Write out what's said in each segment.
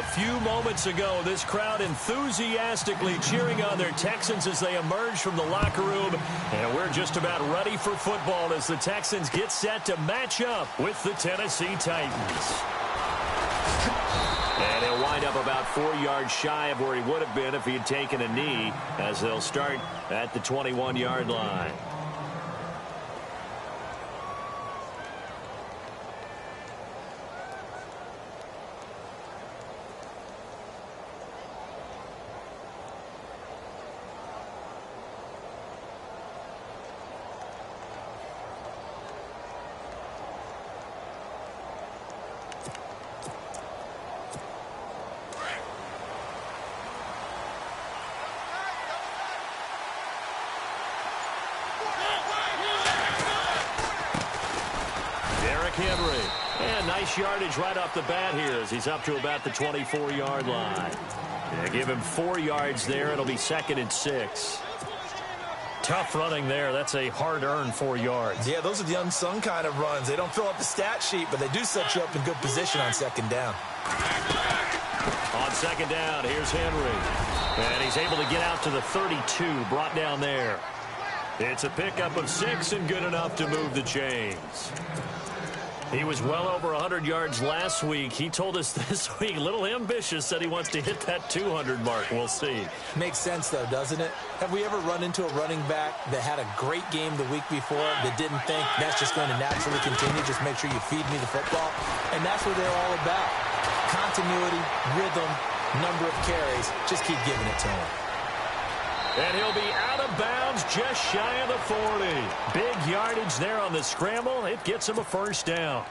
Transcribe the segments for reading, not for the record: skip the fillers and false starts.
few moments ago, this crowd enthusiastically cheering on their Texans as they emerge from the locker room. And we're just about ready for football as the Texans get set to match up with the Tennessee Titans. And he'll wind up about 4 yards shy of where he would have been if he had taken a knee, as they'll start at the 21-yard line. Henry. And nice yardage right off the bat here as he's up to about the 24-yard line. Yeah, give him 4 yards there. It'll be 2nd and 6. Tough running there. That's a hard-earned 4 yards. Yeah, those are the unsung kind of runs. They don't fill up the stat sheet, but they do set you up in good position on 2nd down. On 2nd down, here's Henry. And he's able to get out to the 32, brought down there. It's a pickup of 6 and good enough to move the chains. He was well over 100 yards last week. He told us this week, a little ambitious, said he wants to hit that 200 mark. We'll see. Makes sense, though, doesn't it? Have we ever run into a running back that had a great game the week before that didn't think that's just going to naturally continue? Just make sure you feed me the football. And that's what they're all about. Continuity, rhythm, number of carries. Just keep giving it to him. And he'll be out of bounds just shy of the 40. Big yardage there on the scramble. It gets him a 1st down.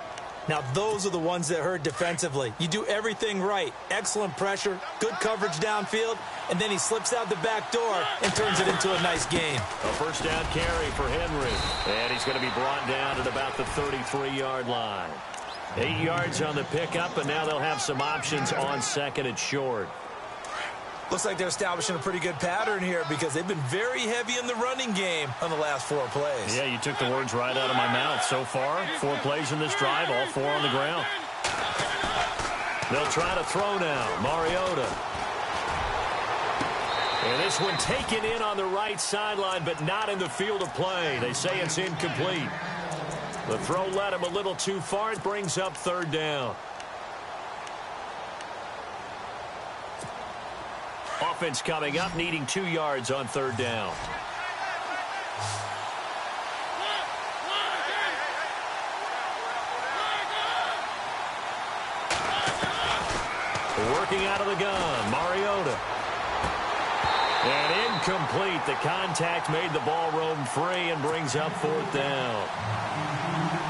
Now, those are the ones that hurt defensively. You do everything right. Excellent pressure, good coverage downfield, and then he slips out the back door and turns it into a nice gain. A 1st down carry for Henry. And he's going to be brought down at about the 33-yard line. 8 yards on the pickup, and now they'll have some options on 2nd and short. Looks like they're establishing a pretty good pattern here because they've been very heavy in the running game on the last 4 plays. Yeah, you took the words right out of my mouth. So far, 4 plays in this drive, all 4 on the ground. They'll try to throw now. Mariota. And this one taken in on the right sideline, but not in the field of play. They say it's incomplete. The throw led him a little too far. It brings up 3rd down. Offense coming up, needing 2 yards on 3rd down. Working out of the gun, Mariota. And incomplete. The contact made the ball roam free and brings up 4th down.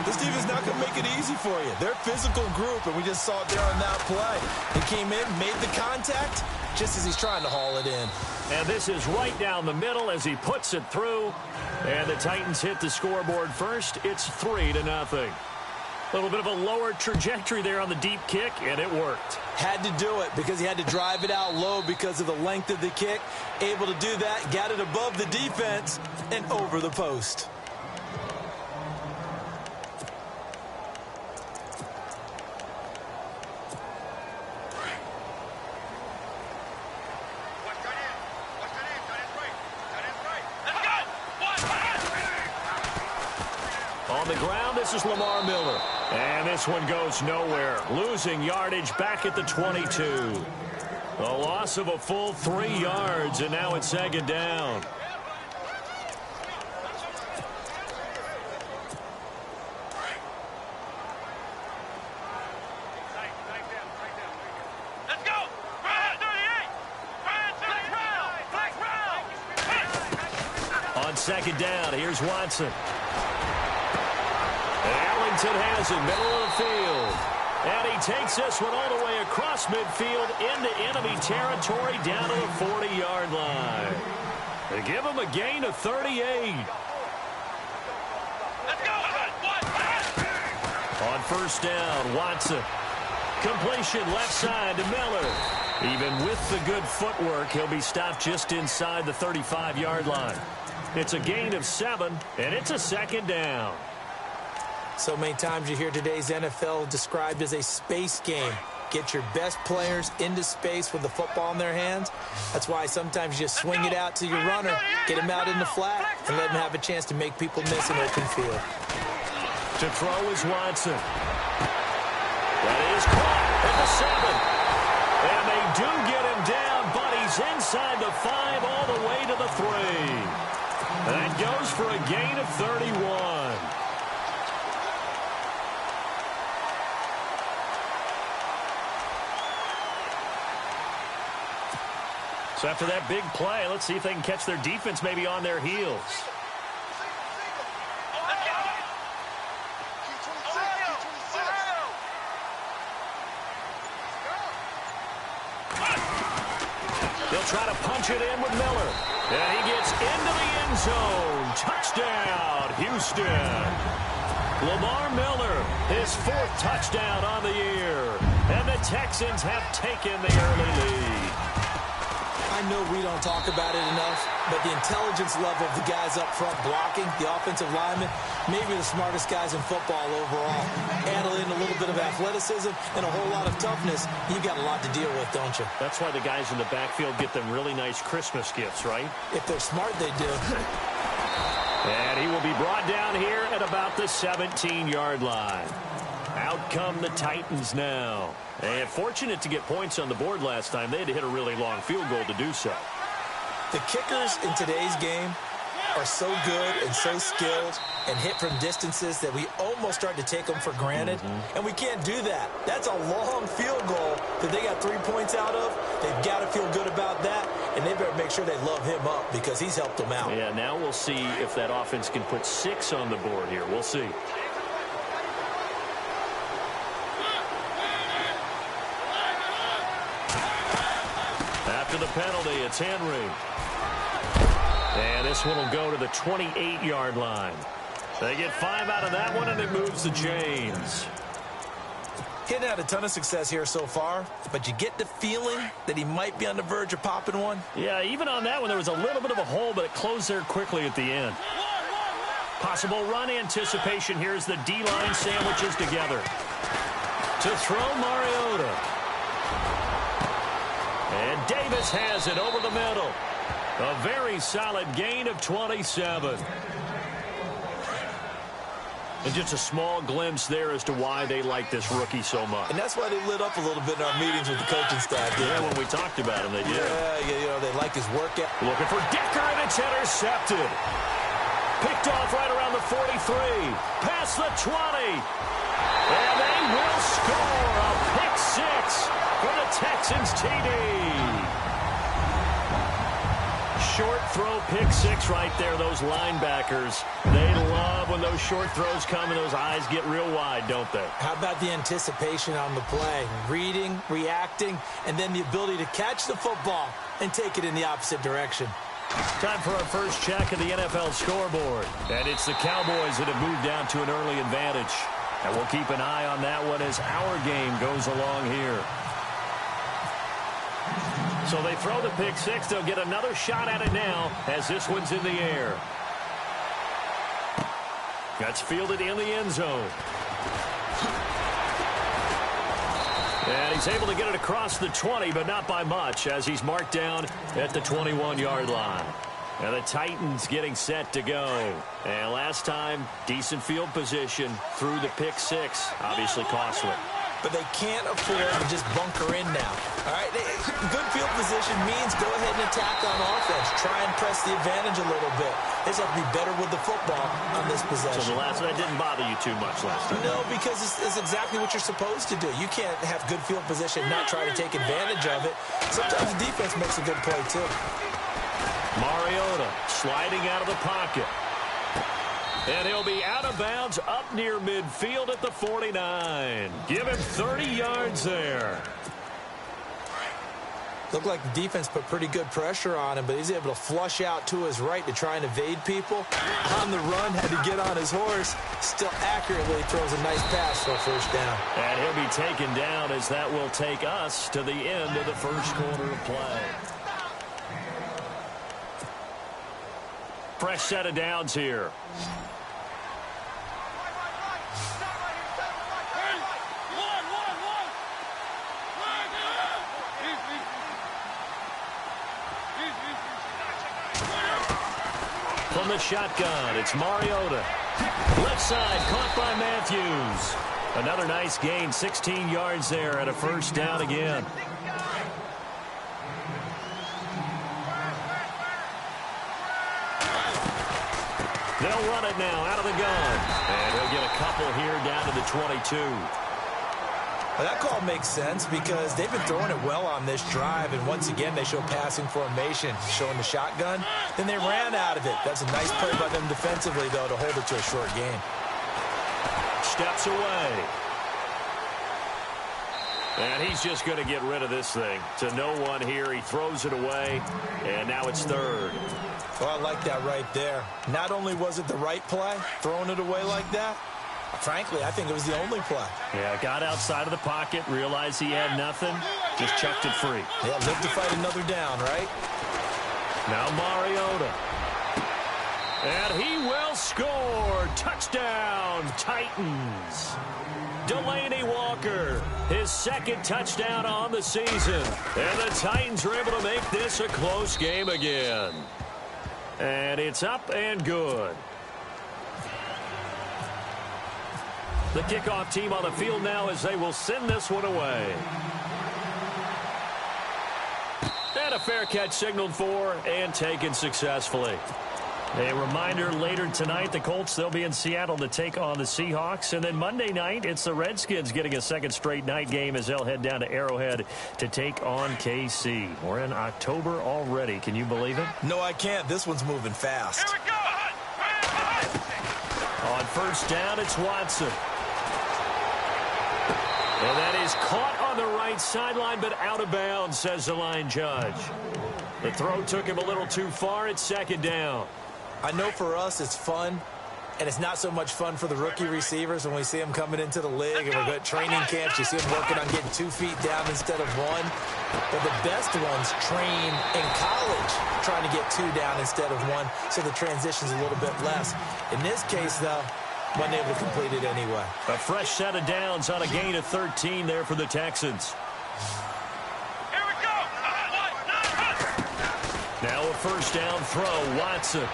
This defense not going to make it easy for you. They're a physical group, and we just saw it there on that play. He came in, made the contact, just as he's trying to haul it in. And this is right down the middle as he puts it through. And the Titans hit the scoreboard first. It's 3-0. A little bit of a lower trajectory there on the deep kick, and it worked. Had to do it because he had to drive it out low because of the length of the kick. Able to do that, got it above the defense and over the post. On the ground, this is Lamar Miller. And this one goes nowhere. Losing yardage back at the 22. A loss of a full 3 yards, and now it's 2nd down. Let's go! 38! On 2nd down, here's Watson. Ellington has it, middle of the field. And he takes this one all the way across midfield into enemy territory down to the 40-yard line. They give him a gain of 38. Let's go! On 1st down, Watson. Completion left side to Miller. Even with the good footwork, he'll be stopped just inside the 35-yard line. It's a gain of 7, and it's a 2nd down. So many times you hear today's NFL described as a space game. get your best players into space with the football in their hands. That's why sometimes you just swing it out to your runner, get him out in the flat, and let him have a chance to make people miss an open field. To throw is Watson. That is caught at the 7. And they do get him down, but he's inside the 5 all the way to the 3. That goes for a gain of 31. So after that big play, let's see if they can catch their defense maybe on their heels. They'll try to punch it in with Miller. And he gets into the end zone. Touchdown, Houston. Lamar Miller, his 4th touchdown on the year. And the Texans have taken the early lead. I know we don't talk about it enough, but the intelligence level of the guys up front blocking, the offensive linemen, maybe the smartest guys in football overall. Handling a little bit of athleticism and a whole lot of toughness, you got a lot to deal with, don't you? That's why the guys in the backfield get them really nice Christmas gifts, right? If they're smart, they do. And he will be brought down here at about the 17-yard line. Out come the Titans now. And fortunate to get points on the board last time. They had to hit a really long field goal to do so. The kickers in today's game are so good and so skilled and hit from distances that we almost start to take them for granted. And we can't do that. That's a long field goal that they got 3 points out of. They've got to feel good about that, and they better make sure they love him up because he's helped them out. Yeah, now we'll see if that offense can put 6 on the board here. We'll see. After the penalty, it's Henry. And this one will go to the 28-yard line. They get 5 out of that one, and it moves the chains. He hadn't had a ton of success here so far, but you get the feeling that he might be on the verge of popping one. Yeah, even on that one, there was a little bit of a hole, but it closed there quickly at the end. Possible run anticipation. Here's the D-line sandwiches together. To throw, Mariota. And Davis has it over the middle. A very solid gain of 27. And just a small glimpse there as to why they like this rookie so much. And that's why they lit up a little bit in our meetings with the coaching staff. Yeah, when we talked about him, they did. Yeah, you know, they like his work. Looking for Decker, and it's intercepted. Picked off right around the 43. Past the 20. And they will score a pick 6 for the Texans TD. Short throw, pick 6 right there. Those linebackers, they love when those short throws come and those eyes get real wide, don't they? How about the anticipation on the play? Reading, reacting, and then the ability to catch the football and take it in the opposite direction. Time for our first check of the NFL scoreboard. And it's the Cowboys that have moved down to an early advantage. And we'll keep an eye on that one as our game goes along here. So they throw the pick 6. They'll get another shot at it now as this one's in the air. That's fielded in the end zone. And he's able to get it across the 20, but not by much as he's marked down at the 21-yard line. And the Titans getting set to go. And last time, decent field position through the pick 6. Obviously costly. But they can't afford to just bunker in now. All right, good field position means go ahead and attack on offense. Try and press the advantage a little bit. They just have to be better with the football on this possession. So the last one didn't bother you too much last time? No, because it's exactly what you're supposed to do. You can't have good field position and not try to take advantage of it. Sometimes the defense makes a good play, too. Mariota sliding out of the pocket. And he'll be out of bounds up near midfield at the 49. Give him 30 yards there. Looked like the defense put pretty good pressure on him, but he's able to flush out to his right to try and evade people. On the run, had to get on his horse. Still accurately throws a nice pass for a first down. And he'll be taken down as that will take us to the end of the first quarter of play. Fresh set of downs here. from the shotgun. It's Mariota. Left side, caught by Matthews. Another nice gain, 16 yards there and a first down again. They'll run it now out of the gun. And he'll get a couple here down to the 22. Well, that call makes sense because they've been throwing it well on this drive, and once again they show passing formation, showing the shotgun. Then they ran out of it. That's a nice play by them defensively, though, to hold it to a short gain. Steps away. And he's just going to get rid of this thing. To no one here. He throws it away, and now it's third. Well, I like that right there. Not only was it the right play, throwing it away like that, frankly, I think it was the only play. Yeah, got outside of the pocket, realized he had nothing, just chucked it free. Yeah, live to fight another down, right? Now Mariota. And he will score. Touchdown, Titans. Delaney Walker, his second touchdown on the season. And the Titans are able to make this a close game again. And it's up and good. The kickoff team on the field now as they will send this one away. And a fair catch signaled for and taken successfully. A reminder, later tonight, the Colts, they'll be in Seattle to take on the Seahawks. And then Monday night, it's the Redskins getting a second straight night game as they'll head down to Arrowhead to take on KC. We're in October already. Can you believe it? No, I can't. This one's moving fast. Here we go. On first down, it's Watson. And that is caught on the right sideline, but out of bounds, says the line judge. The throw took him a little too far. It's second down. I know for us it's fun, and it's not so much fun for the rookie receivers when we see them coming into the league and we're at training camps. You see them working on getting 2 feet down instead of 1. But the best ones train in college trying to get 2 down instead of 1, so the transition's a little bit less. In this case, though, wasn't able to complete it anyway. A fresh set of downs on a gain of 13 there for the Texans. Here we go. Now a first down throw, Watson.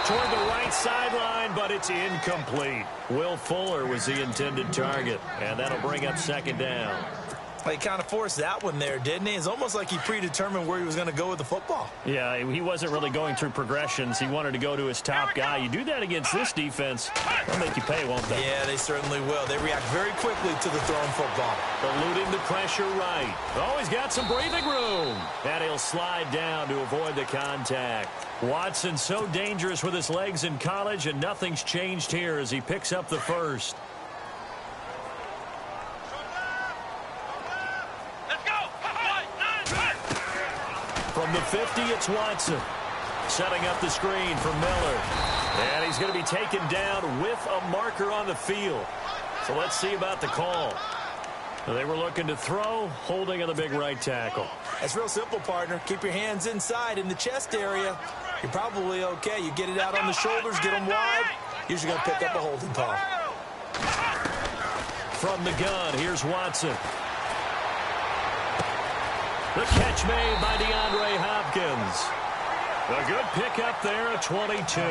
Toward the right sideline, but it's incomplete. Will Fuller was the intended target, and that'll bring up second down. He kind of forced that one there, didn't he? It's almost like he predetermined where he was going to go with the football. Yeah, he wasn't really going through progressions. He wanted to go to his top guy. You do that against this defense, they'll make you pay, won't they? Yeah, they certainly will. They react very quickly to the thrown football. Eluding the pressure right. Oh, he's got some breathing room. And he'll slide down to avoid the contact. Watson so dangerous with his legs in college, and nothing's changed here as he picks up the first. From the 50, it's Watson. Setting up the screen for Miller. And he's going to be taken down with a marker on the field. So let's see about the call. They were looking to throw, holding on the big right tackle. That's real simple, partner. Keep your hands inside in the chest area. You're probably okay. You get it out on the shoulders, get them wide. Usually going to pick up a holding call. From the gun, here's Watson. The catch made by DeAndre Hopkins. A good pickup there at 22.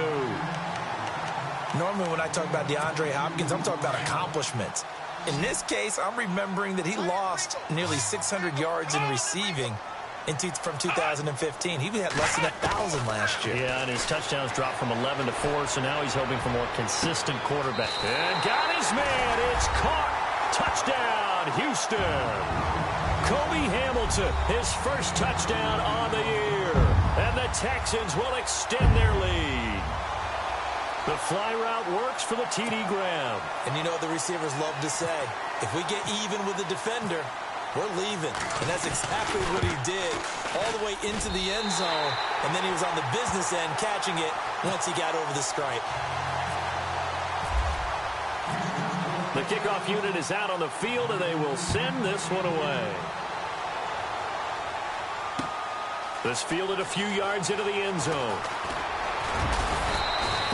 Normally when I talk about DeAndre Hopkins, I'm talking about accomplishments. In this case, I'm remembering that he lost nearly 600 yards in receiving from 2015. He had less than 1,000 last year. Yeah, and his touchdowns dropped from 11 to 4, so now he's hoping for more consistent quarterback. And got his man. It's caught. Touchdown, Houston. Kobe Hamilton, his first touchdown on the year. And the Texans will extend their lead. The fly route works for the TD Graham. And you know what the receivers love to say? If we get even with the defender, we're leaving. And that's exactly what he did all the way into the end zone. And then he was on the business end catching it once he got over the stripe. The kickoff unit is out on the field, and they will send this one away. This fielded a few yards into the end zone.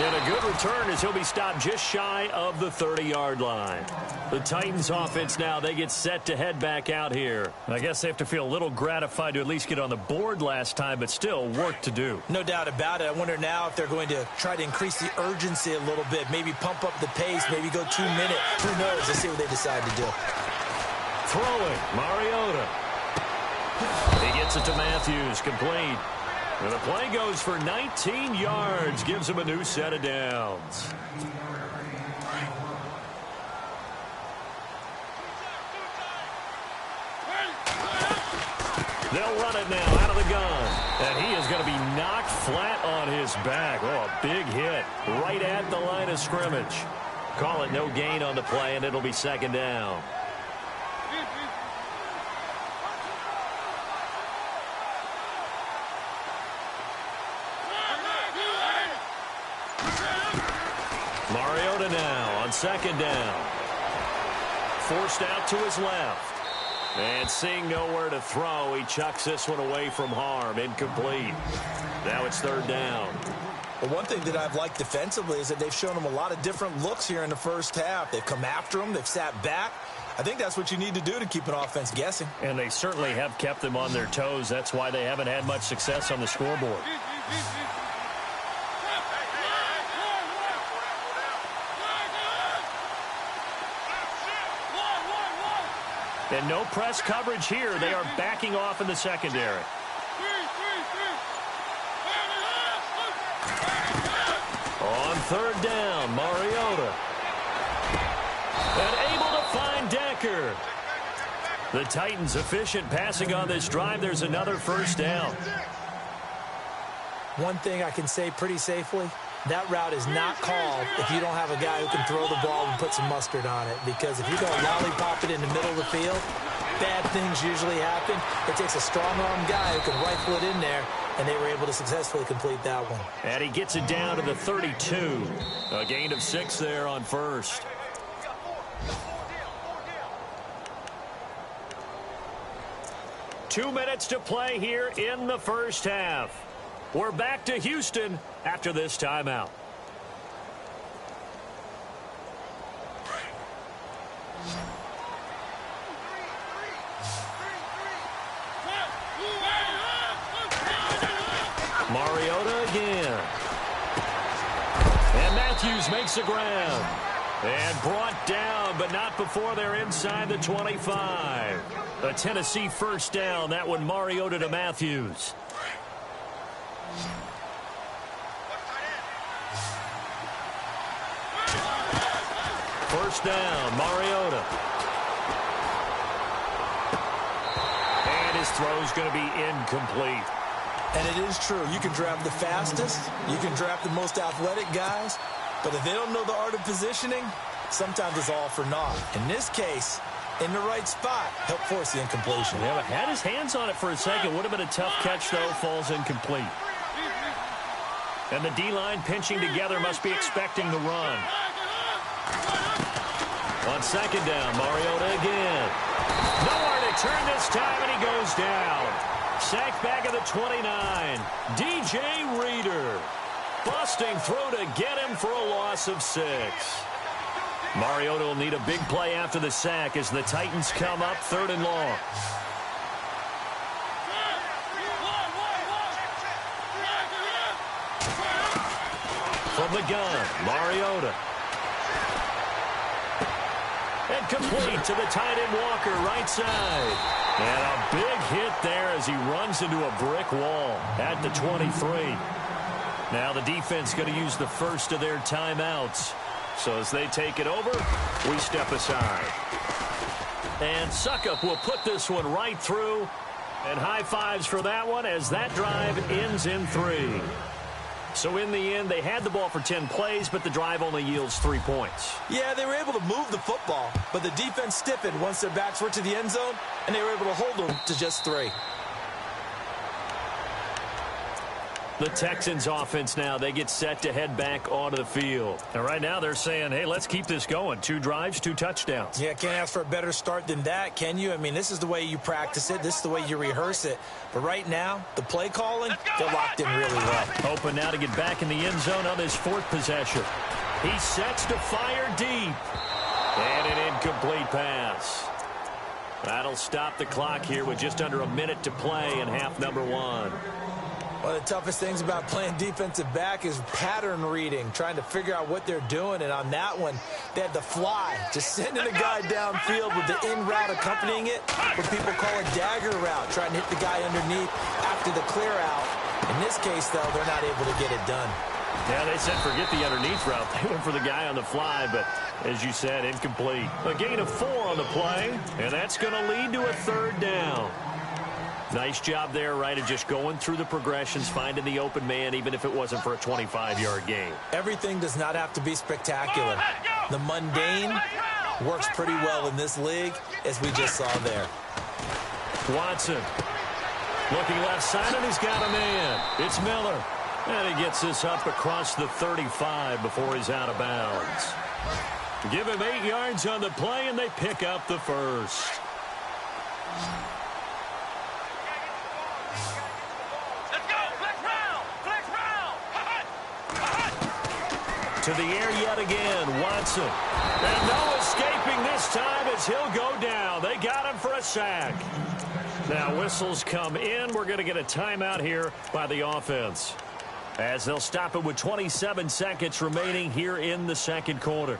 And a good return as he'll be stopped just shy of the 30-yard line. The Titans offense now, they get set to head back out here. I guess they have to feel a little gratified to at least get on the board last time, but still work to do. No doubt about it. I wonder now if they're going to try to increase the urgency a little bit, maybe pump up the pace, maybe go 2 minute. Who knows? Let's see what they decide to do. Throwing, Mariota. He gets it to Matthews, complete. And the play goes for 19 yards, gives him a new set of downs. They'll run it now out of the gun. And he is going to be knocked flat on his back. Oh, a big hit right at the line of scrimmage. Call it no gain on the play, and it'll be second down. Mariota now on second down. Forced out to his left. And seeing nowhere to throw, he chucks this one away from harm. Incomplete. Now it's third down. Well, one thing that I've liked defensively is that they've shown him a lot of different looks here in the first half. They've come after him. They've sat back. I think that's what you need to do to keep an offense guessing. And they certainly have kept them on their toes. That's why they haven't had much success on the scoreboard. And no press coverage here. They are backing off in the secondary. On third down, Mariota. And able to find Decker. The Titans efficient passing on this drive. There's another first down. One thing I can say pretty safely, that route is not called if you don't have a guy who can throw the ball and put some mustard on it. Because if you go lollipop it in the middle of the field, bad things usually happen. It takes a strong-arm guy who can rifle it in there, and they were able to successfully complete that one. And he gets it down to the 32. A gain of 6 there on first. Two minutes to play here in the first half. We're back to Houston after this timeout. Mariota again. And Matthews makes the ground. And brought down, but not before they're inside the 25. A Tennessee first down. That one Mariota to Matthews. First down, Mariota. And his throw's going to be incomplete. And it is true. You can draft the fastest. You can draft the most athletic guys. But if they don't know the art of positioning, sometimes it's all for naught. In this case, in the right spot, help force the incompletion. Yeah, had his hands on it for a second. Would have been a tough catch, though. Falls incomplete. And the D-line pinching together must be expecting the run. On second down, Mariota again. Nowhere to turn this time, and he goes down. Sacked back at the 29. DJ Reader. Busting through to get him for a loss of 6. Mariota will need a big play after the sack as the Titans come up third and long. From the gun, Mariota. And complete to the tight end Walker, right side. And a big hit there as he runs into a brick wall at the 23. Now the defense going to use the first of their timeouts. So as they take it over, we step aside. And Suckup will put this one right through. And high fives for that one as that drive ends in 3. So in the end, they had the ball for 10 plays, but the drive only yields 3 points. Yeah, they were able to move the football, but the defense stiffened once their backs were to the end zone, and they were able to hold them to just 3. The Texans offense now, they get set to head back onto the field. And right now they're saying, hey, let's keep this going. 2 drives, 2 touchdowns. Yeah, can't ask for a better start than that, can you? I mean, this is the way you practice it. This is the way you rehearse it. But right now, the play calling, they're locked in really well. Hoping now to get back in the end zone on his 4th possession. He sets to fire deep. And an incomplete pass. That'll stop the clock here with just under a minute to play in half number 1. One of the toughest things about playing defensive back is pattern reading, trying to figure out what they're doing. And on that one, they had the fly, just sending a guy downfield with the in route accompanying it, what people call a dagger route, trying to hit the guy underneath after the clear out. In this case, though, they're not able to get it done. Yeah, they said forget the underneath route. They went for the guy on the fly, but as you said, incomplete. A gain of 4 on the play, and that's going to lead to a 3rd down. Nice job there, right, of just going through the progressions, finding the open man, even if it wasn't for a 25-yard gain. Everything does not have to be spectacular. The mundane works pretty well in this league, as we just saw there. Watson looking left side, and he's got a man. It's Miller. And he gets this up across the 35 before he's out of bounds. Give him 8 yards on the play, and they pick up the 1st. To the air yet again, Watson. And no escaping this time as he'll go down. They got him for a sack. Now whistles come in. We're going to get a timeout here by the offense, as they'll stop it with 27 seconds remaining here in the 2nd quarter.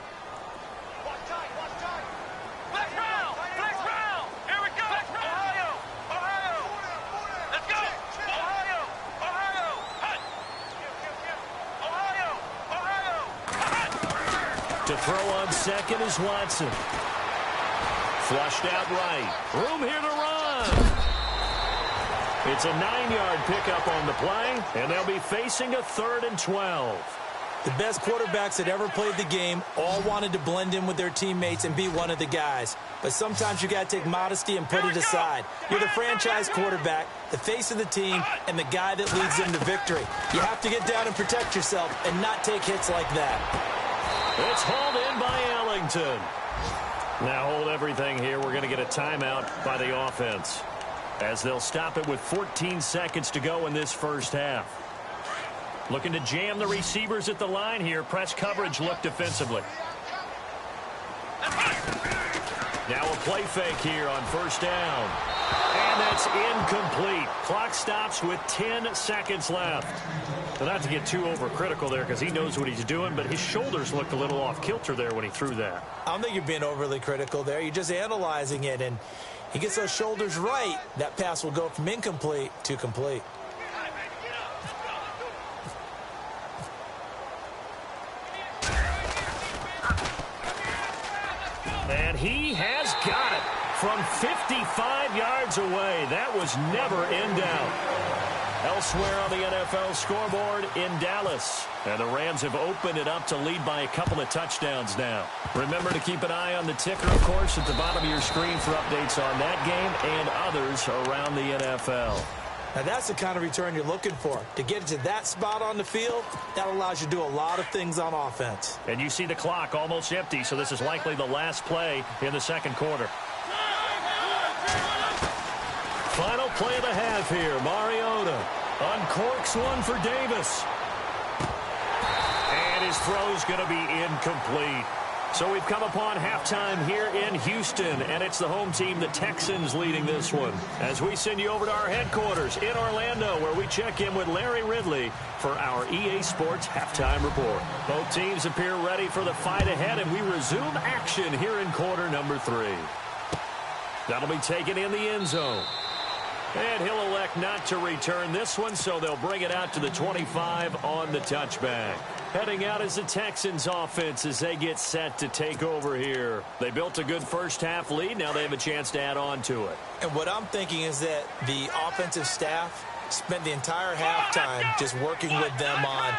To throw on second is Watson. Flushed out right. Room here to run. It's a 9-yard pickup on the play, and they'll be facing a 3rd and 12. The best quarterbacks that ever played the game all wanted to blend in with their teammates and be one of the guys. But sometimes you got to take modesty and put it aside. You're the franchise quarterback, the face of the team, and the guy that leads them to victory. You have to get down and protect yourself and not take hits like that. It's hauled in by Ellington. Now hold everything here. We're going to get a timeout by the offense, as they'll stop it with 14 seconds to go in this 1st half. Looking to jam the receivers at the line here. Press coverage look defensively. Now a play fake here on 1st down. And that's incomplete. Clock stops with 10 seconds left. Well, not to get too overcritical there, because he knows what he's doing, but his shoulders looked a little off kilter there when he threw that. I don't think you're being overly critical there. You're just analyzing it, and he gets those shoulders right. That pass will go from incomplete to complete. And he has got it from 55 yards away. That was never in doubt. Elsewhere on the NFL scoreboard in Dallas. And the Rams have opened it up to lead by a couple of touchdowns now. Remember to keep an eye on the ticker, of course, at the bottom of your screen for updates on that game and others around the NFL. Now, that's the kind of return you're looking for. To get to that spot on the field, that allows you to do a lot of things on offense. And you see the clock almost empty, so this is likely the last play in the 2nd quarter. Final play of the half here. Mariota uncorks one for Davis. And his throw's going to be incomplete. So we've come upon halftime here in Houston, and it's the home team, the Texans, leading this one. As we send you over to our headquarters in Orlando, where we check in with Larry Ridley for our EA Sports Halftime Report. Both teams appear ready for the fight ahead, and we resume action here in quarter number 3. That'll be taken in the end zone. And he'll elect not to return this one, so they'll bring it out to the 25 on the touchback. Heading out is the Texans offense as they get set to take over here. They built a good 1st half lead. Now they have a chance to add on to it. And what I'm thinking is that the offensive staff spent the entire halftime just working with them on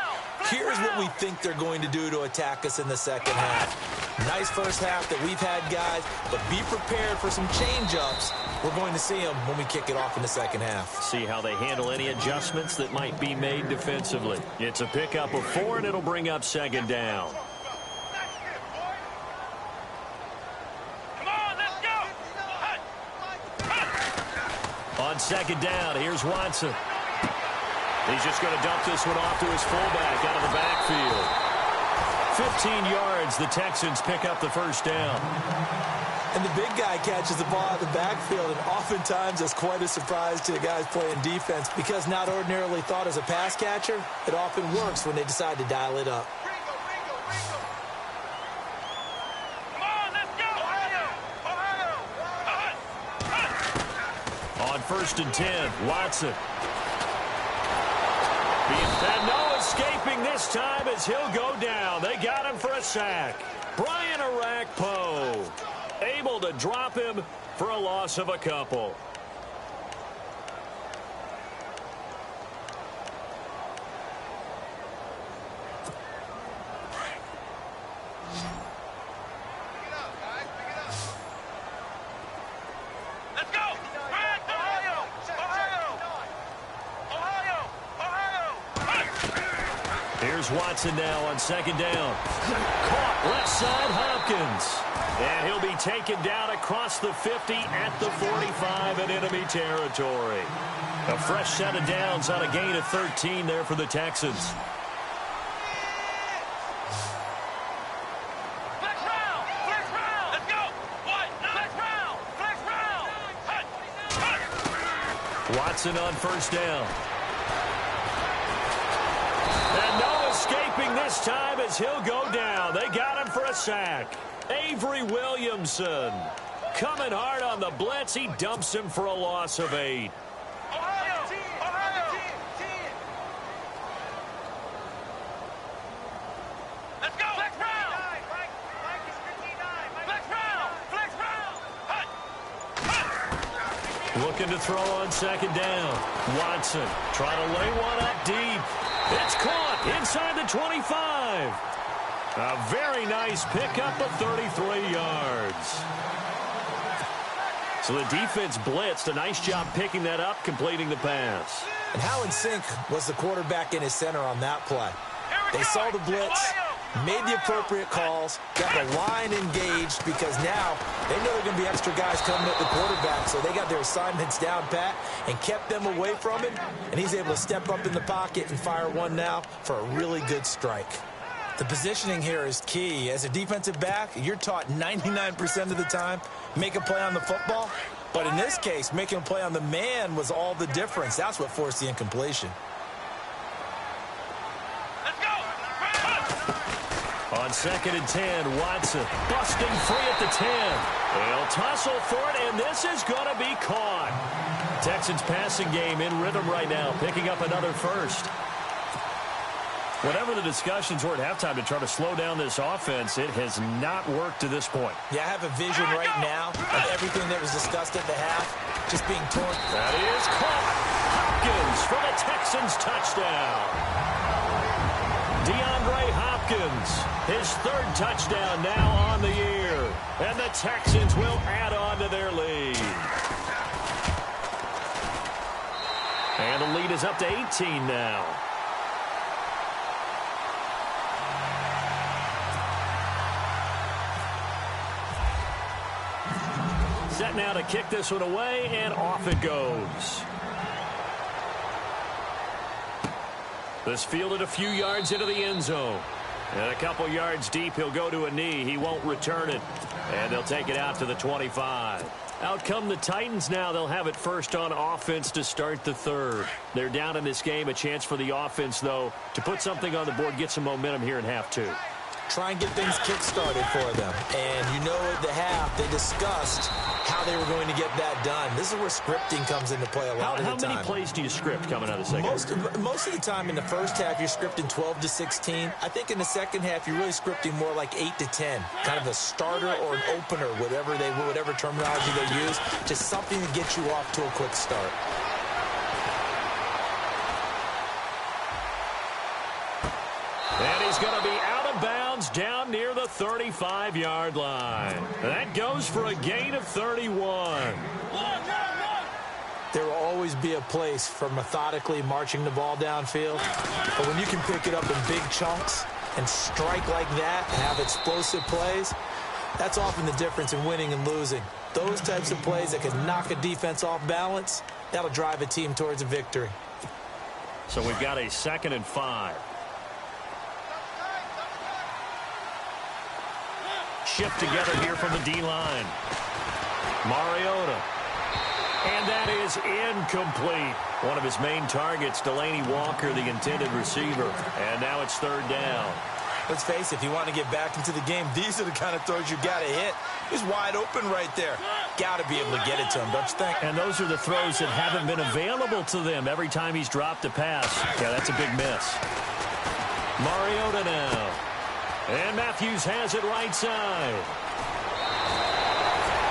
Here's what we think they're going to do to attack us in the second half. Nice first half that we've had, guys, but be prepared for some change-ups. We're going to see them when we kick it off in the second half. See how they handle any adjustments that might be made defensively. It's a pickup of 4, and it'll bring up second down. On second down, here's Watson. He's just going to dump this one off to his fullback out of the backfield. 15 yards, the Texans pick up the first down. And the big guy catches the ball out of the backfield, and oftentimes that's quite a surprise to the guys playing defense because not ordinarily thought as a pass catcher, it often works when they decide to dial it up. On 1st and 10, Watson. And no escaping this time as he'll go down. They got him for a sack. Brian Arakpo able to drop him for a loss of a couple. Watson now on second down. Caught left side Hopkins. And he'll be taken down across the 50 at the 45 in enemy territory. A fresh set of downs on a gain of 13 there for the Texans. Flex round. Let's go. Flex round. Watson on first down. And no escaping this time as he'll go down. They got him for a sack. Avery Williamson coming hard on the blitz. He dumps him for a loss of 8. Ohio. Let's go. Flex round. Looking to throw on second down. Watson trying to lay one up deep. It's caught inside the 25. A very nice pickup of 33 yards. So the defense blitzed. A nice job picking that up, completing the pass. And how in sync was the quarterback and his center on that play? They saw the blitz, made the appropriate calls, got the line engaged because now they know there are going to be extra guys coming at the quarterback, so they got their assignments down pat and kept them away from him, and he's able to step up in the pocket and fire one now for a really good strike. The positioning here is key. As a defensive back, you're taught 99% of the time, make a play on the football. But in this case, making a play on the man was all the difference. That's what forced the incompletion. Let's go. On 2nd and 10, Watson busting free at the 10. They'll tussle for it, and this is going to be caught. Texans passing game in rhythm right now, picking up another first. Whatever the discussions were at halftime to try to slow down this offense, it has not worked to this point. Yeah, I have a vision right now of everything that was discussed at the half just being torn. That is caught. Hopkins for the Texans touchdown. DeAndre Hopkins, his 3rd touchdown now on the year. And the Texans will add on to their lead. And the lead is up to 18 now. Set now to kick this one away, and off it goes. This fielded a few yards into the end zone. And a couple yards deep, he'll go to a knee. He won't return it. And they'll take it out to the 25. Out come the Titans now. They'll have it first on offense to start the 3rd. They're down in this game. A chance for the offense, though, to put something on the board, get some momentum here in half 2. Try and get things kick-started for them. And you know at the half, they discussed how they were going to get that done. This is where scripting comes into play a lot of the time. How many plays do you script coming out of the second? Most of the time in the first half, you're scripting 12 to 16. I think in the second half, you're really scripting more like 8 to 10. Kind of a starter or an opener, whatever terminology they use. Just something to get you off to a quick start. going to be out of bounds down near the 35-yard line. That goes for a gain of 31. There will always be a place for methodically marching the ball downfield. But when you can pick it up in big chunks and strike like that and have explosive plays, that's often the difference in winning and losing. Those types of plays that can knock a defense off balance, that'll drive a team towards a victory. So we've got a 2nd and 5. Shift together here from the D-line. Mariota. And that is incomplete. One of his main targets, Delaney Walker, the intended receiver. And now it's 3rd down. Let's face it, if you want to get back into the game, these are the kind of throws you got to hit. He's wide open right there. Got to be able to get it to him, don't you think? And those are the throws that haven't been available to them every time he's dropped a pass. Yeah, that's a big miss. Mariota now. And Matthews has it right side.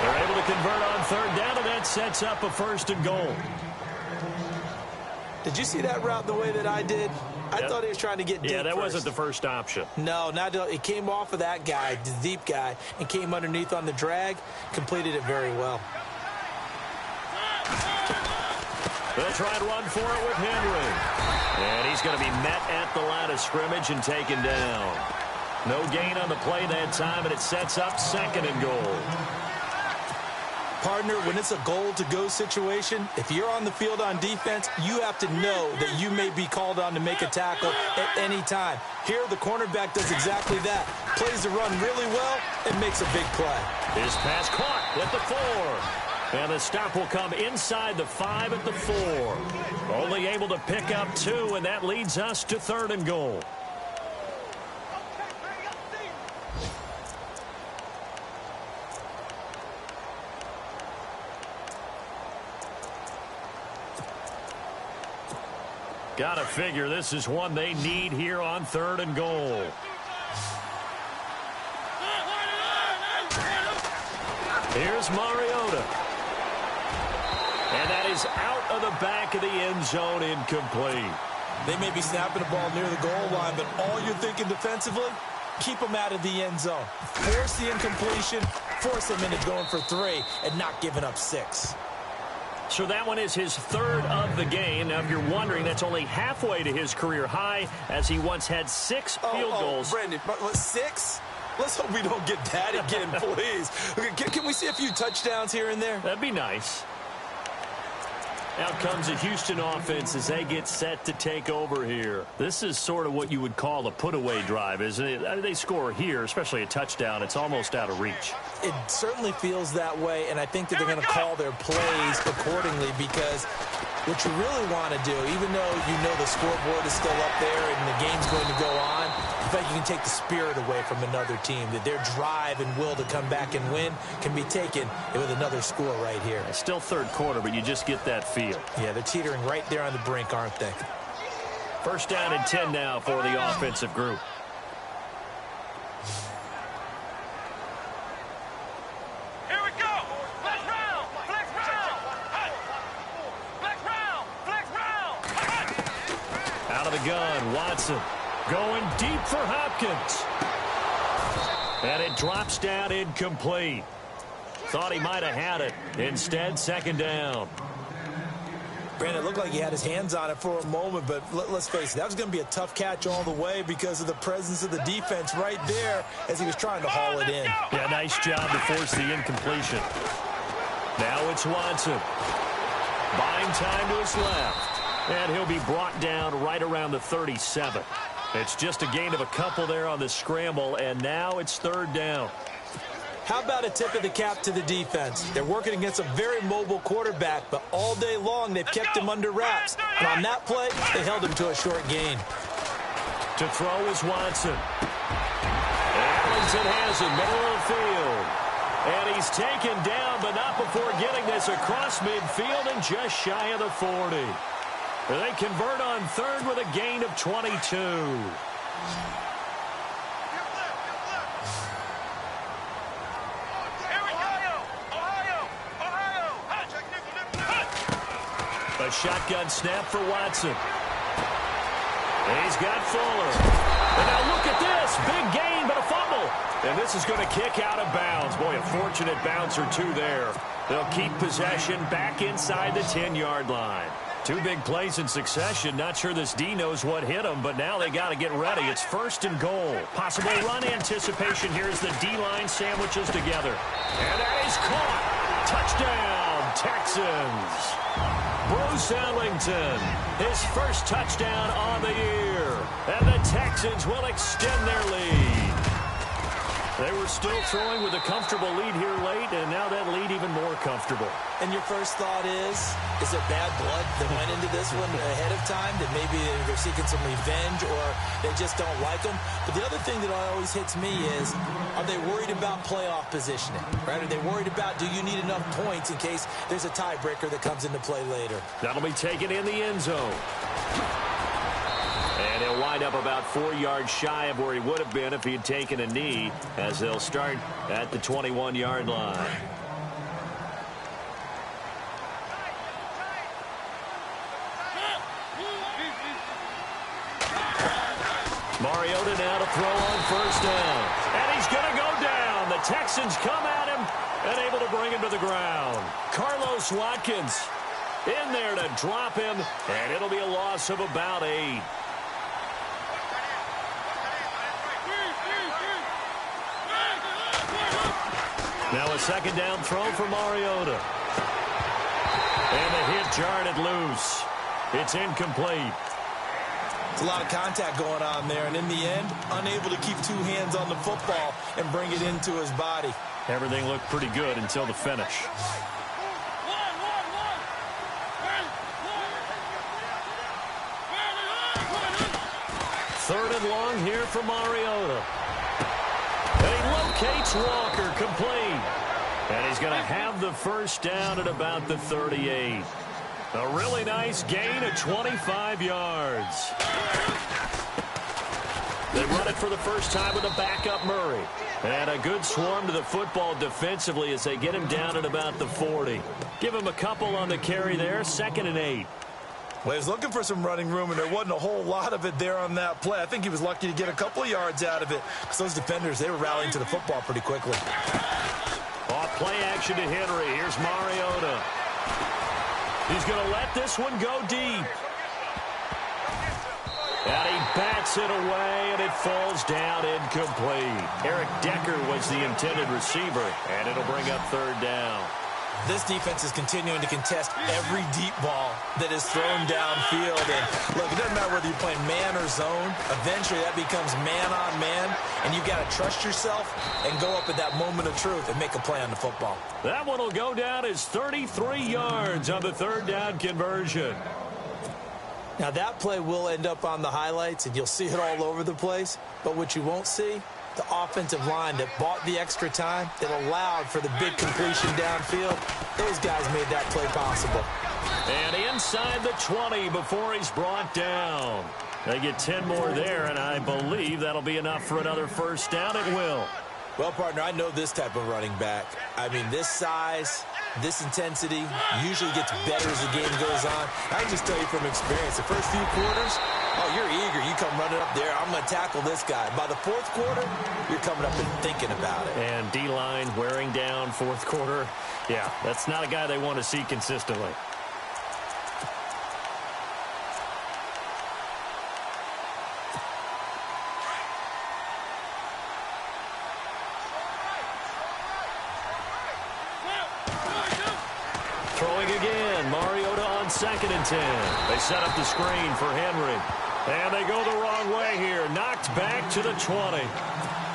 They're able to convert on 3rd down, and that sets up a 1st and goal. Did you see that route the way that I did? I thought he was trying to get deep. Yeah, that first. wasn't the first option. No, it came off of that guy, the deep guy, and came underneath on the drag. Completed it very well. They'll try and run for it with Henry. And he's going to be met at the line of scrimmage and taken down. No gain on the play that time, and it sets up 2nd and goal. Partner, when it's a goal-to-go situation, if you're on the field on defense, you have to know that you may be called on to make a tackle at any time. Here, the cornerback does exactly that. Plays the run really well and makes a big play. His pass caught at the 4. And the stop will come inside the 5 at the 4. Only able to pick up 2, and that leads us to 3rd and goal. Gotta figure this is one they need here on 3rd and goal. Here's Mariota. And that is out of the back of the end zone, incomplete. They may be snapping the ball near the goal line, but all you're thinking defensively, keep them out of the end zone. Force the incompletion, force them into going for 3 and not giving up 6. So that one is his 3rd of the game. Now, if you're wondering, that's only halfway to his career high, as he once had 6 field goals. Brandon, 6? Let's hope we don't get that again, please. Can we see a few touchdowns here and there? That'd be nice. Out comes the Houston offense as they get set to take over here. This is sort of what you would call a put-away drive, isn't it? I mean, they score here, especially a touchdown. It's almost out of reach. It certainly feels that way, and I think that they're going to call their plays accordingly, because what you really want to do, even though you know the scoreboard is still up there and the game's going to go on, I think you can take the spirit away from another team, that their drive and will to come back and win can be taken with another score right here. It's still 3rd quarter, but you just get that feel. Yeah, they're teetering right there on the brink, aren't they? 1st down and 10 now for the offensive group. Here we go. Flex round. Flex round. Flex round. Flex round. Out of the gun, Watson. Going deep for Hopkins. And it drops down incomplete. Thought he might have had it. Instead, 2nd down. Brandon, it looked like he had his hands on it for a moment, but let's face it, that was going to be a tough catch all the way because of the presence of the defense right there as he was trying to haul it in. Yeah, nice job to force the incompletion. Now it's Watson. Buying time to his left. And he'll be brought down right around the 37. It's just a gain of a couple there on the scramble, and now it's 3rd down. How about a tip of the cap to the defense? They're working against a very mobile quarterback, but all day long they've kept him under wraps. And on that play, they held him to a short gain. To throw is Watson. Allenson has it, middle of the field. And he's taken down, but not before getting this across midfield and just shy of the 40. They convert on 3rd with a gain of 22. A shotgun snap for Watson. He's got Fuller. And now look at this. Big gain, but a fumble. And this is going to kick out of bounds. Boy, a fortunate bounce or two there. They'll keep possession back inside the 10-yard line. Two big plays in succession. Not sure this D knows what hit them, but now they got to get ready. It's 1st and goal. Possible run anticipation here as the D-line sandwiches together. And that is caught. Touchdown, Texans. Bruce Ellington, his first touchdown on the year. And the Texans will extend their lead. They were still throwing with a comfortable lead here late, and now that lead even more comfortable. And your first thought is there bad blood that went into this one ahead of time, that maybe they're seeking some revenge or they just don't like them? But the other thing that always hits me is, are they worried about playoff positioning? Right? Are they worried about, do you need enough points in case there's a tiebreaker that comes into play later? That'll be taken in the end zone. And he'll wind up about 4 yards shy of where he would have been if he had taken a knee, as they'll start at the 21-yard line. Mariota now to throw on 1st down. And he's going to go down. The Texans come at him and able to bring him to the ground. Carlos Watkins in there to drop him, and it'll be a loss of about 8. Now a 2nd down throw for Mariota. And the hit jarred it loose. It's incomplete. It's a lot of contact going on there, and in the end, unable to keep 2 hands on the football and bring it into his body. Everything looked pretty good until the finish. 3rd and long here for Mariota. And he locates Walker, complete. And he's going to have the 1st down at about the 38. A really nice gain of 25 yards. They run it for the first time with a backup Murray. And a good swarm to the football defensively as they get him down at about the 40. Give him a couple on the carry there, 2nd and 8. Well, he was looking for some running room, and there wasn't a whole lot of it there on that play. I think he was lucky to get a couple of yards out of it, because those defenders, they were rallying to the football pretty quickly. Off play action to Henry. Here's Mariota. He's going to let this one go deep. And he bats it away, and it falls down incomplete. Eric Decker was the intended receiver, and it'll bring up 3rd down. This defense is continuing to contest every deep ball that is thrown downfield. And look, it doesn't matter whether you're playing man or zone. Eventually, that becomes man on man, and you've got to trust yourself and go up at that moment of truth and make a play on the football. That one will go down as 33 yards on the 3rd down conversion. Now, that play will end up on the highlights, and you'll see it all over the place. But what you won't see, the offensive line that bought the extra time, that allowed for the big completion downfield, those guys made that play possible. And inside the 20 before he's brought down. They get 10 more there, and I believe that'll be enough for another 1st down. It will. Well, partner, I know this type of running back. I mean, this size, this intensity usually gets better as the game goes on. I can just tell you from experience, the first few quarters, oh, you're eager. You come running up there. I'm going to tackle this guy. By the 4th quarter, you're coming up and thinking about it. And D-line wearing down 4th quarter. Yeah, that's not a guy they want to see consistently. Throwing again. Mariota on 2nd and 10. They set up the screen for Henry. And they go the wrong way here. Knocked back to the 20.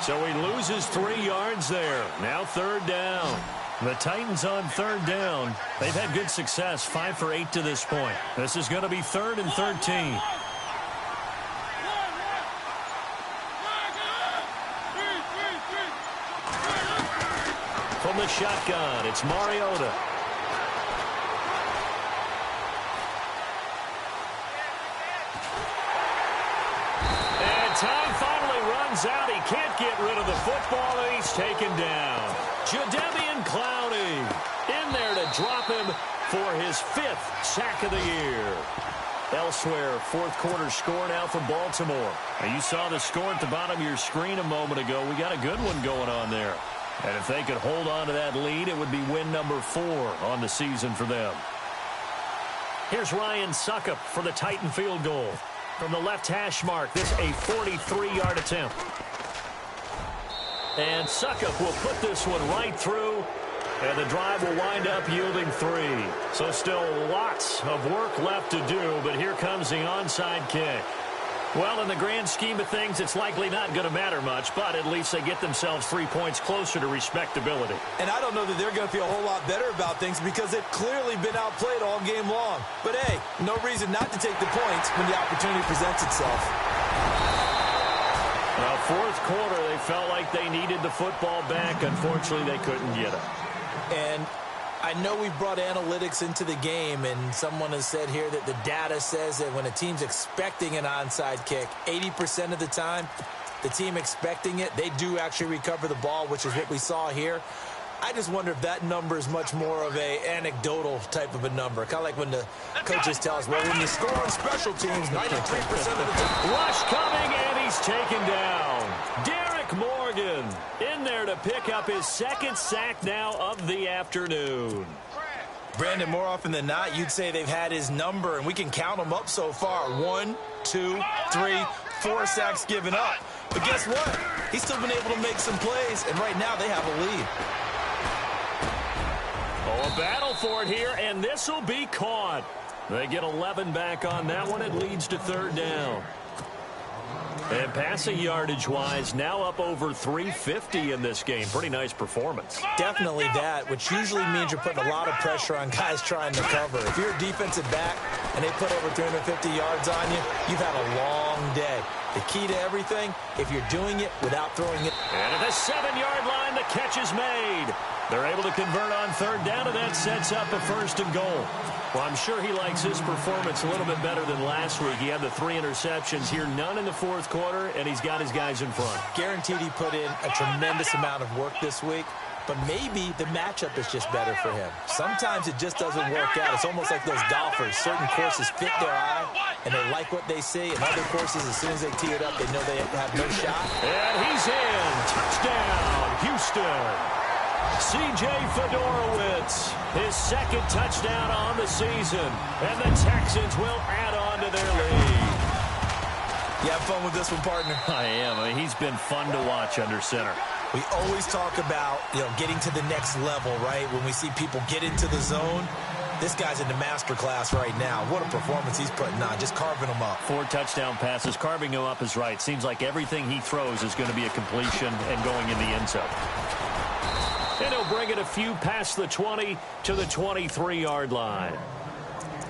So he loses 3 yards there. Now 3rd down. The Titans on 3rd down. They've had good success, 5 for 8 to this point. This is going to be 3rd and 13. From the shotgun, it's Mariota. Time finally runs out. He can't get rid of the football, and he's taken down. Jadeveon Clowney in there to drop him for his 5th sack of the year. Elsewhere, fourth quarter score now for Baltimore. And you saw the score at the bottom of your screen a moment ago. We got a good one going on there. And if they could hold on to that lead, it would be win number 4 on the season for them. Here's Ryan Suckup for the Titan field goal. From the left hash mark, this a 43-yard attempt. And Suckup will put this one right through. And the drive will wind up yielding 3. So still lots of work left to do, but here comes the onside kick. Well, in the grand scheme of things, it's likely not going to matter much, but at least they get themselves 3 points closer to respectability. And I don't know that they're going to feel a whole lot better about things because they've clearly been outplayed all game long. But, hey, no reason not to take the points when the opportunity presents itself. Well, fourth quarter, they felt like they needed the football back. Unfortunately, they couldn't get it. And I know we've brought analytics into the game, and someone has said here that the data says that when a team's expecting an onside kick, 80% of the time, the team expecting it, they do actually recover the ball, which is what we saw here. I just wonder if that number is much more of a anecdotal type of a number. Kind of like when the coaches tell us, well, when you score on special teams, 93% of the time. Rush coming, and he's taken down. Derek Morgan in there to pick up his second sack now of the afternoon. Brandon, more often than not, you'd say they've had his number, and we can count them up so far. 1, 2, 3, 4 sacks given up. But guess what? He's still been able to make some plays, and right now they have a lead. Oh, a battle for it here, and this will be caught. They get 11 back on that one. It leads to third down. And passing yardage-wise, now up over 350 in this game. Pretty nice performance. Definitely that, which usually means you're putting a lot of pressure on guys trying to cover. If you're a defensive back and they put over 350 yards on you, you've had a long day. The key to everything, if you're doing it without throwing it. And at the 7-yard line, the catch is made. They're able to convert on third down, and that sets up a first and goal. Well, I'm sure he likes his performance a little bit better than last week. He had the 3 interceptions here, none in the fourth quarter, and he's got his guys in front. Guaranteed he put in a tremendous amount of work this week, but maybe the matchup is just better for him. Sometimes it just doesn't work out. It's almost like those golfers. Certain courses fit their eye, and they like what they see, and other courses, as soon as they tee it up, they know they have no shot. And he's in. Touchdown, Houston. C.J. Fedorowicz, his second touchdown on the season, and the Texans will add on to their lead. You have fun with this one, partner? I am. I mean, he's been fun to watch under center. We always talk about, getting to the next level, right? When we see people get into the zone, this guy's in the master class right now. What a performance he's putting on, just carving them up. 4 touchdown passes. Carving him up is right. Seems like everything he throws is going to be a completion and going in the end zone. And he'll bring it a few past the 20 to the 23-yard line.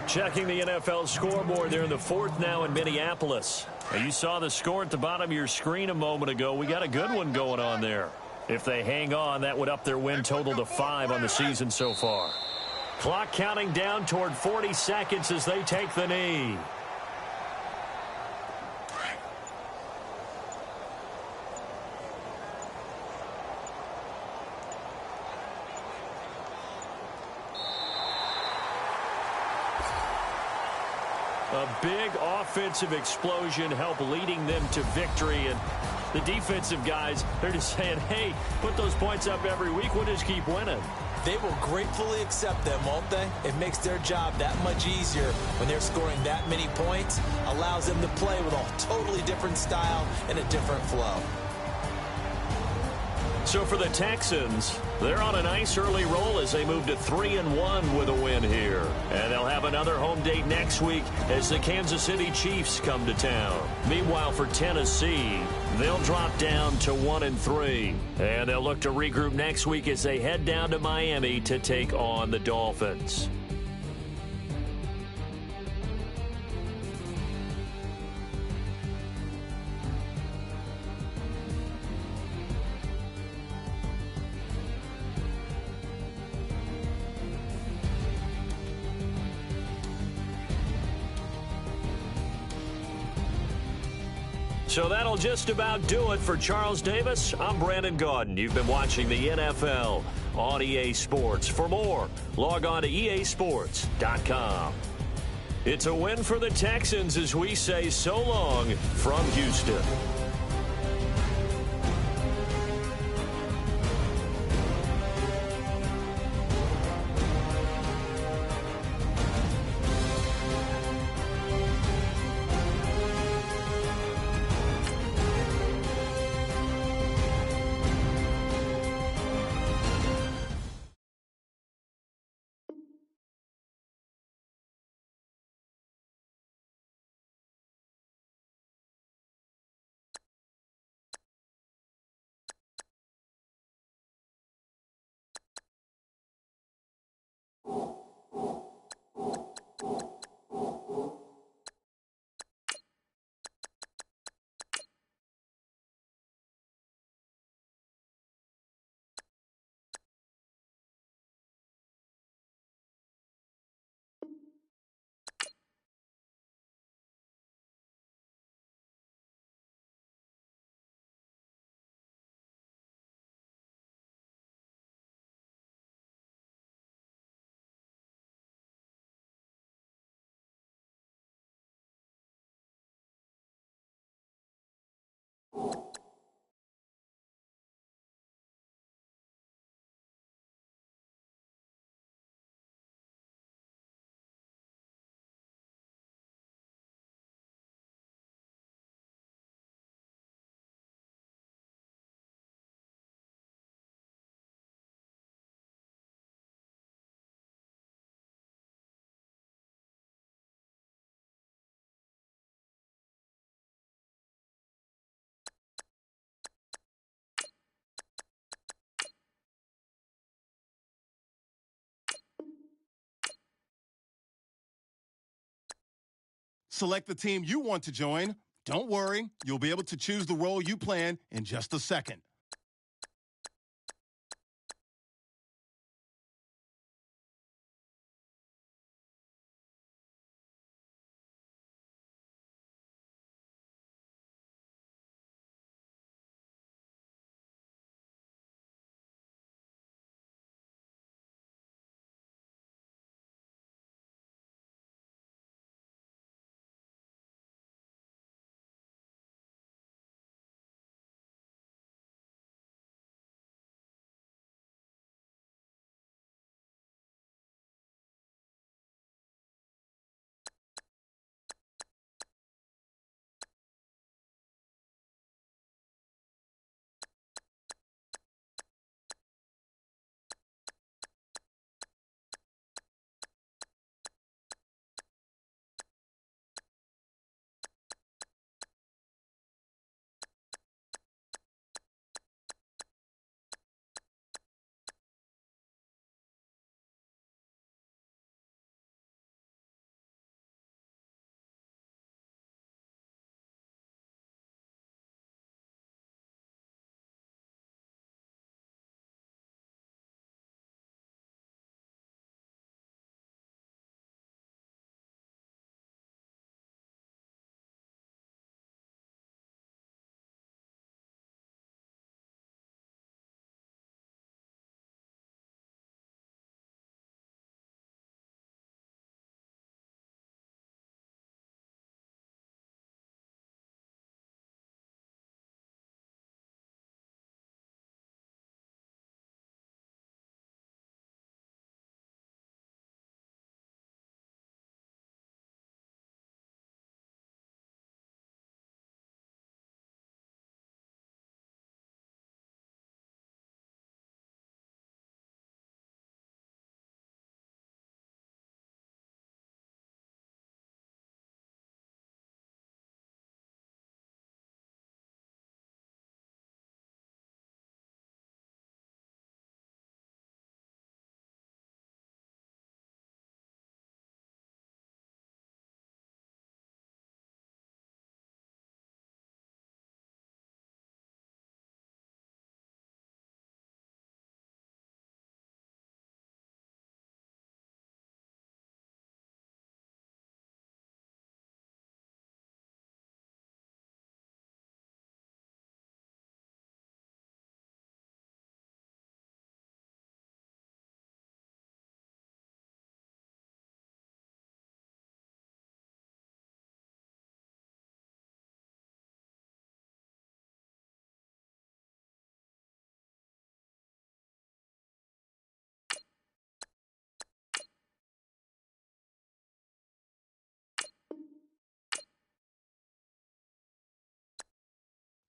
Checking the NFL scoreboard there in the fourth now in Minneapolis. And you saw the score at the bottom of your screen a moment ago. We got a good one going on there. If they hang on, that would up their win total to 5 on the season so far. Clock counting down toward 40 seconds as they take the knee. A big offensive explosion helped leading them to victory. And the defensive guys, they're just saying, hey, put those points up every week. We'll just keep winning. They will gratefully accept them, won't they? It makes their job that much easier when they're scoring that many points. Allows them to play with a totally different style and a different flow. So for the Texans, they're on a nice early roll as they move to 3-1 with a win here. And they'll have another home date next week as the Kansas City Chiefs come to town. Meanwhile, for Tennessee, they'll drop down to 1-3. And they'll look to regroup next week as they head down to Miami to take on the Dolphins. So that'll just about do it for Charles Davis. I'm Brandon Gaudin. You've been watching the NFL on EA Sports. For more, log on to easports.com. It's a win for the Texans as we say so long from Houston. Select the team you want to join. Don't worry, you'll be able to choose the role you plan in just a second.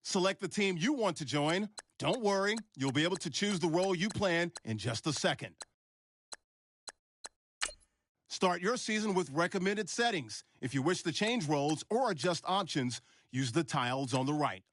Select the team you want to join. Don't worry, you'll be able to choose the role you plan in just a second. Start your season with recommended settings. If you wish to change roles or adjust options, use the tiles on the right.